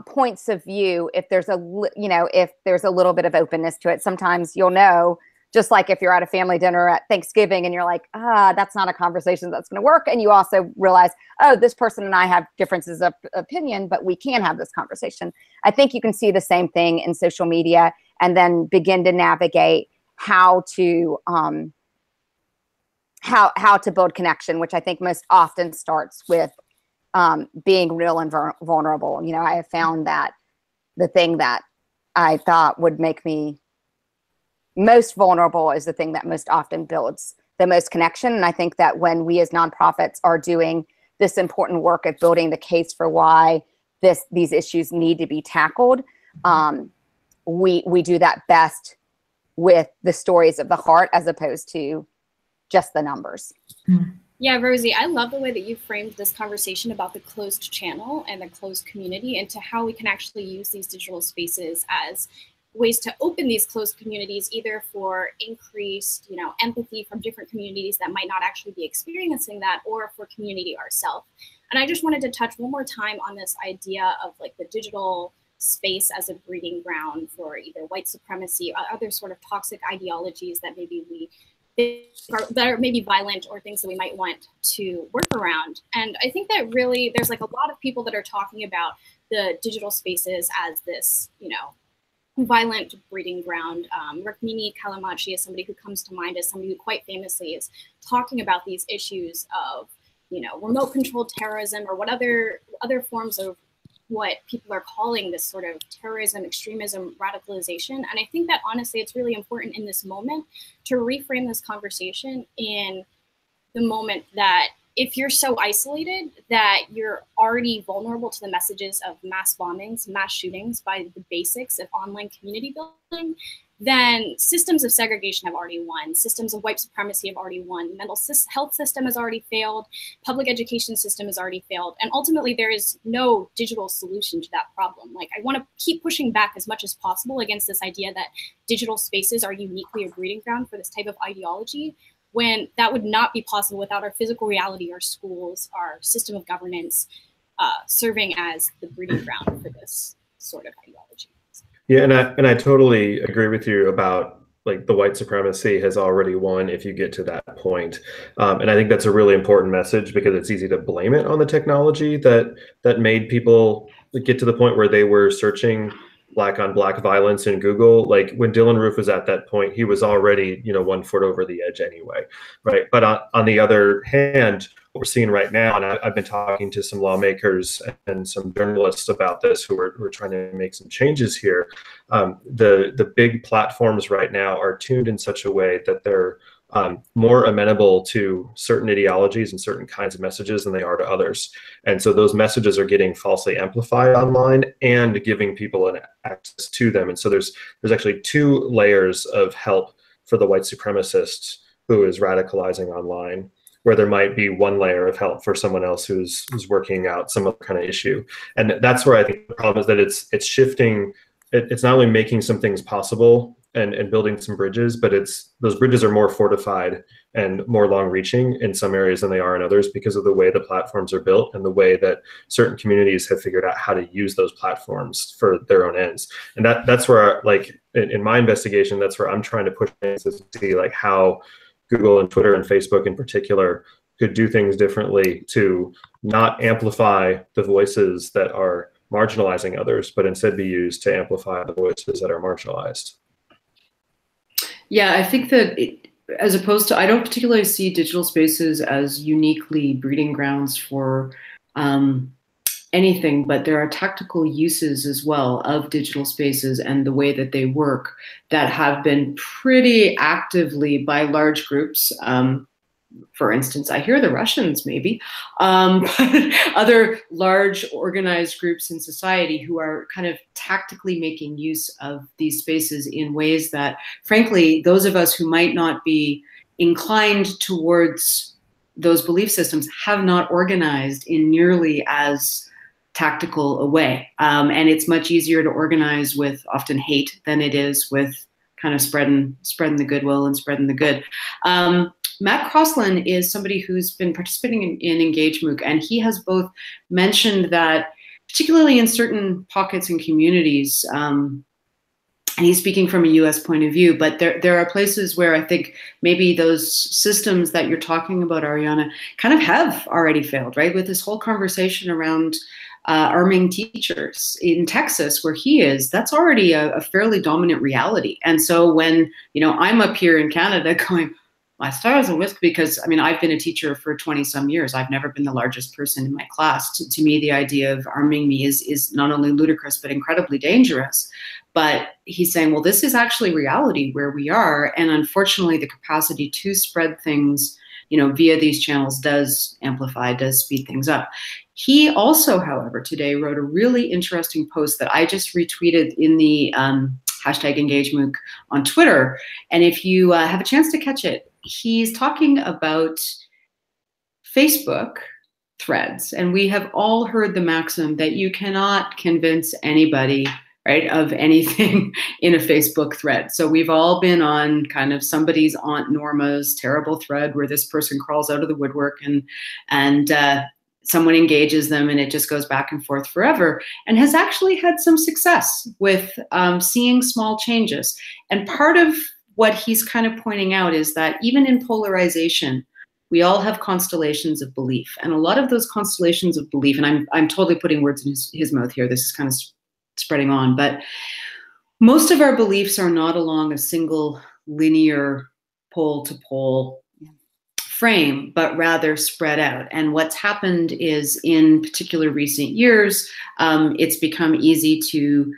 points of view. If there's if there's a little bit of openness to it, sometimes you'll know, just like if you're at a family dinner at Thanksgiving and you're like, that's not a conversation that's going to work. And you also realize, oh, this person and I have differences of opinion, but we can have this conversation. I think you can see the same thing in social media, and then begin to navigate how to build connection, which I think most often starts with being real and vulnerable. You know, I have found that the thing that I thought would make me most vulnerable is the thing that most often builds the most connection. And I think that when we as nonprofits are doing this important work of building the case for why these issues need to be tackled, we do that best with the stories of the heart, as opposed to just the numbers.
Yeah, Rosie, I love the way that you framed this conversation about the closed channel and the closed community, and to how we can actually use these digital spaces as ways to open these closed communities, either for increased, you know, empathy from different communities that might not actually be experiencing that, or for community ourselves. And I just wanted to touch one more time on this idea of like the digital space as a breeding ground for either white supremacy or other sort of toxic ideologies that maybe that are maybe violent, or things that we might want to work around. And I think that really there's like a lot of people that are talking about the digital spaces as this, you know, violent breeding ground. Rukmini Callimachi is somebody who comes to mind as somebody who quite famously is talking about these issues of, remote controlled terrorism or what other forms of what people are calling this sort of terrorism, extremism, radicalization. And I think that honestly, it's really important in this moment to reframe this conversation in the moment that if you're so isolated that you're already vulnerable to the messages of mass bombings, mass shootings by the basics of online community building, then systems of segregation have already won. Systems of white supremacy have already won. The mental health system has already failed. Public education system has already failed. And ultimately, there is no digital solution to that problem. Like, I want to keep pushing back as much as possible against this idea that digital spaces are uniquely a breeding ground for this type of ideology, when that would not be possible without our physical reality, our schools, our system of governance serving as the breeding ground for this sort of ideology.
Yeah, and I totally agree with you about, like, the white supremacy has already won if you get to that point. And I think that's a really important message, because it's easy to blame it on the technology that made people get to the point where they were searching black on black violence in Google. Like, when Dylan Roof was at that point, he was already, 1 foot over the edge anyway, right? But on the other hand, what we're seeing right now, and I've been talking to some lawmakers and some journalists about this who are trying to make some changes here. The big platforms right now are tuned in such a way that they're more amenable to certain ideologies and certain kinds of messages than they are to others. And so those messages are getting falsely amplified online and giving people an access to them. And so there's actually 2 layers of help for the white supremacist who is radicalizing online, where there might be 1 layer of help for someone else who's working out some other kind of issue. And that's where I think the problem is, that it's shifting. It's not only making some things possible and building some bridges, but those bridges are more fortified and more long-reaching in some areas than they are in others, because of the way the platforms are built and the way that certain communities have figured out how to use those platforms for their own ends. And that's where, like, in my investigation, that's where I'm trying to push things to see, like, how Google and Twitter and Facebook in particular could do things differently to not amplify the voices that are marginalizing others, but instead be used to amplify the voices that are marginalized.
Yeah, I think that as opposed to, I don't particularly see digital spaces as uniquely breeding grounds for anything, but there are tactical uses as well of digital spaces and the way that they work that have been pretty actively by large groups. For instance, I hear the Russians maybe, but other large organized groups in society who are kind of tactically making use of these spaces in ways that, frankly, those of us who might not be inclined towards those belief systems have not organized in nearly as tactical a way. And it's much easier to organize with often hate than it is with kind of spreading the goodwill and spreading the good. Matt Crosland is somebody who's been participating in Engage MOOC, and he has both mentioned that, particularly in certain pockets and communities, and he's speaking from a US point of view, but there are places where I think maybe those systems that you're talking about, Ariana, kind of have already failed, right? With this whole conversation around arming teachers in Texas, where he is, that's already a fairly dominant reality. And so when, I'm up here in Canada going, my stars and whisk, because I mean, I've been a teacher for 20 some years. I've never been the largest person in my class. To me, the idea of arming me is not only ludicrous, but incredibly dangerous. But he's saying, well, this is actually reality where we are. And unfortunately, the capacity to spread things, via these channels does amplify, does speed things up. He also, however, today wrote a really interesting post that I just retweeted in the hashtag EngageMOOC on Twitter. And if you have a chance to catch it, he's talking about Facebook threads. And we have all heard the maxim that you cannot convince anybody, right, of anything in a Facebook thread. So we've all been on kind of somebody's Aunt Norma's terrible thread where this person crawls out of the woodwork and someone engages them, and it just goes back and forth forever, and has actually had some success with seeing small changes. And part of what he's kind of pointing out is that even in polarization, we all have constellations of belief. And a lot of those constellations of belief, and I'm totally putting words in his mouth here, this is kind of spreading on, but most of our beliefs are not along a single linear pole to pole frame, but rather spread out. And what's happened is in particular recent years, it's become easy to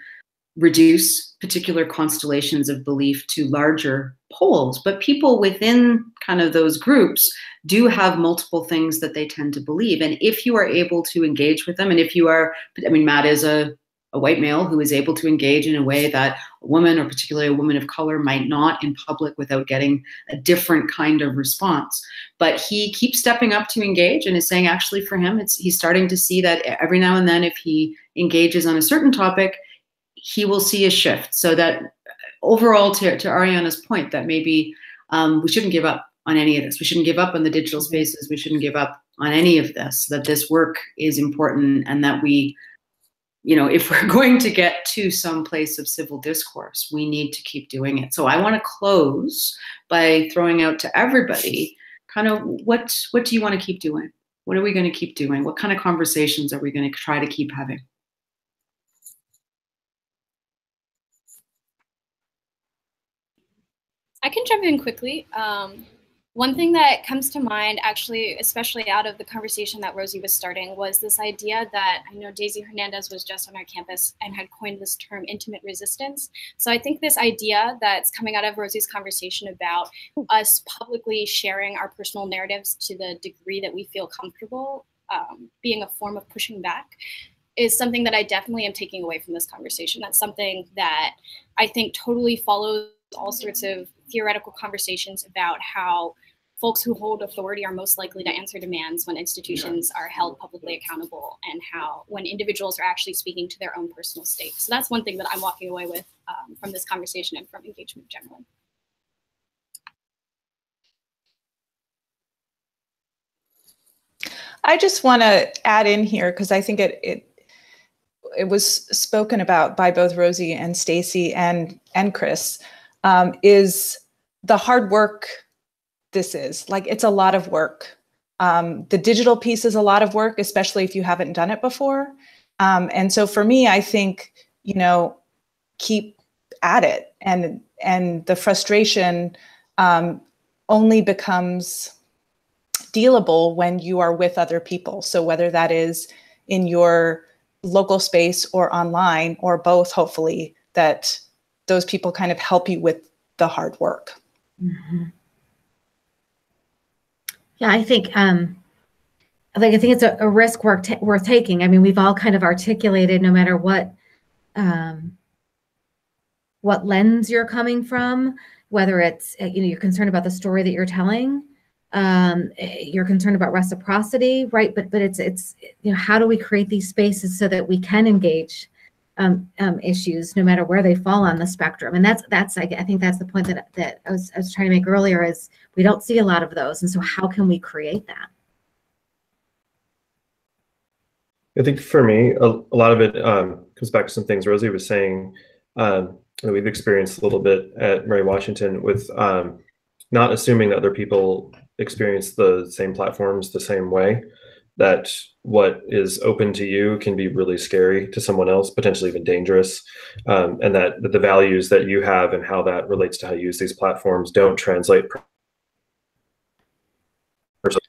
reduce particular constellations of belief to larger poles, but people within kind of those groups do have multiple things that they tend to believe. And if you are able to engage with them, and if you are, I mean, Matt is a white male who is able to engage in a way that a woman, or particularly a woman of color, might not in public without getting a different kind of response. But he keeps stepping up to engage and is saying, actually for him, he's starting to see that every now and then if he engages on a certain topic, he will see a shift. So that overall, to Ariana's point, that maybe we shouldn't give up on any of this. We shouldn't give up on the digital spaces. We shouldn't give up on any of this, that this work is important, and that we, you know, if we're going to get to some place of civil discourse, we need to keep doing it. So I want to close by throwing out to everybody kind of what do you want to keep doing? What are we going to keep doing? What kind of conversations are we going to try to keep having?
I can jump in quickly. One thing that comes to mind, actually, especially out of the conversation that Rosie was starting, was this idea that I know Daisy Hernandez was just on our campus and had coined this term intimate resistance. So I think this idea that's coming out of Rosie's conversation about us publicly sharing our personal narratives to the degree that we feel comfortable being a form of pushing back is something that I definitely am taking away from this conversation. That's something that I think totally follows all sorts of theoretical conversations about how folks who hold authority are most likely to answer demands when institutions are held publicly accountable, and how when individuals are actually speaking to their own personal state. So that's one thing that I'm walking away with from this conversation and from engagement generally.
I just want to add in here, because I think it was spoken about by both Rosie and Stacy and Kris, is the hard work this is. Like, it's a lot of work. The digital piece is a lot of work, especially if you haven't done it before. And so for me, I think, you know, keep at it. And the frustration only becomes dealable when you are with other people. So whether that is in your local space or online, or both, hopefully, that those people kind of help you with the hard work.
Mm-hmm. Yeah, I think it's a risk worth taking. I mean, we've all kind of articulated, no matter what lens you're coming from, whether it's, you know, you're concerned about the story that you're telling, you're concerned about reciprocity, right? But it's you know, how do we create these spaces so that we can engage issues no matter where they fall on the spectrum? And that's I think that's the point that I was trying to make earlier, is we don't see a lot of those, and so how can we create that?
I think for me, a lot of it comes back to some things Rosie was saying. We've experienced a little bit at Mary Washington with not assuming that other people experience the same platforms the same way, that what is open to you can be really scary to someone else, potentially even dangerous, and that the values that you have and how that relates to how you use these platforms don't translate.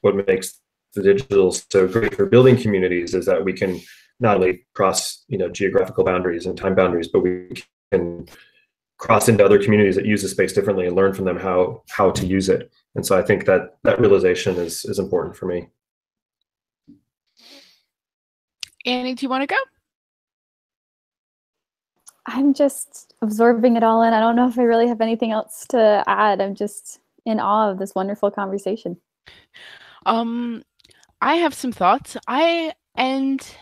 What makes the digital so great for building communities is that we can not only cross, you know, geographical boundaries and time boundaries, but we can cross into other communities that use the space differently and learn from them how to use it. And so I think that realization is important for me.
Annie, do you want to go?
I'm just absorbing it all in. I don't know if I really have anything else to add. I'm just in awe of this wonderful conversation.
I have some thoughts. I end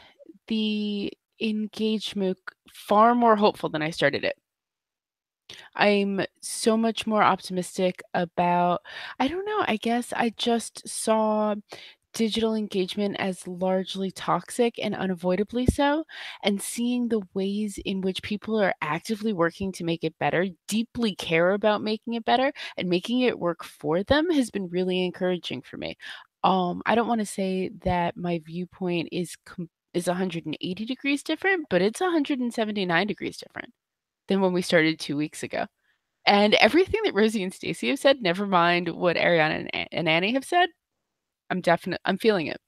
the engagement far more hopeful than I started it. I'm so much more optimistic about, I don't know, I guess I just saw digital engagement as largely toxic and unavoidably so, and seeing the ways in which people are actively working to make it better, deeply care about making it better, and making it work for them has been really encouraging for me. I don't want to say that my viewpoint is 180 degrees different, but it's 179 degrees different than when we started 2 weeks ago. And everything that Rosie and Stacy have said, never mind what Ariana and Annie have said, I'm feeling it.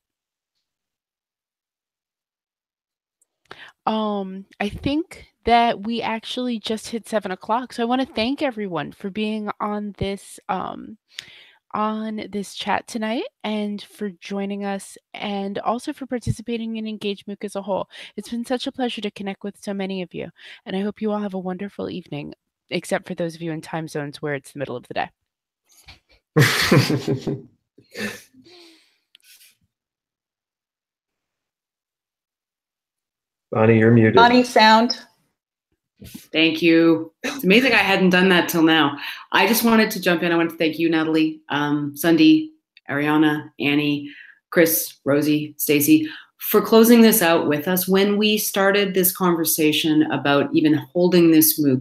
I think that we actually just hit 7 o'clock. So I want to thank everyone for being on this chat tonight and for joining us, and also for participating in Engage MOOC as a whole. It's been such a pleasure to connect with so many of you, and I hope you all have a wonderful evening, except for those of you in time zones where it's the middle of the day.
Bonnie, you're muted.
Bonnie, sound.
Thank you. It's amazing I hadn't done that till now. I just wanted to jump in. I want to thank you, Natalie, Sundie, Ariana, Annie, Kris, Rosie, Stacy, for closing this out with us. When we started this conversation about even holding this MOOC,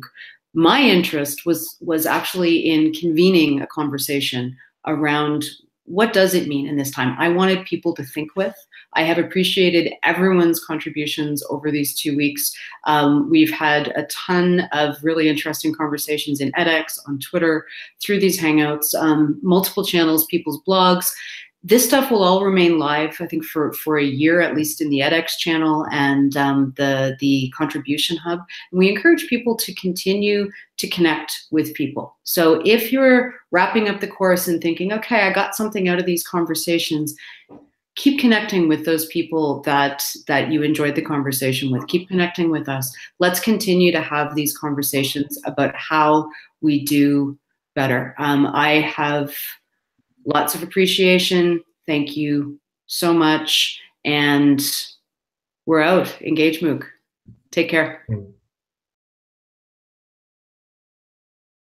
my interest was actually in convening a conversation around what does it mean in this time. I wanted people to think with. I have appreciated everyone's contributions over these 2 weeks. We've had a ton of really interesting conversations in edX, on Twitter, through these Hangouts, multiple channels, people's blogs. This stuff will all remain live, I think, for a year, at least in the edX channel and the Contribution Hub. And we encourage people to continue to connect with people. So if you're wrapping up the course and thinking, okay, I got something out of these conversations, keep connecting with those people that you enjoyed the conversation with. Keep connecting with us. Let's continue to have these conversations about how we do better. I have lots of appreciation. Thank you so much. And we're out. Engage MOOC. Take care.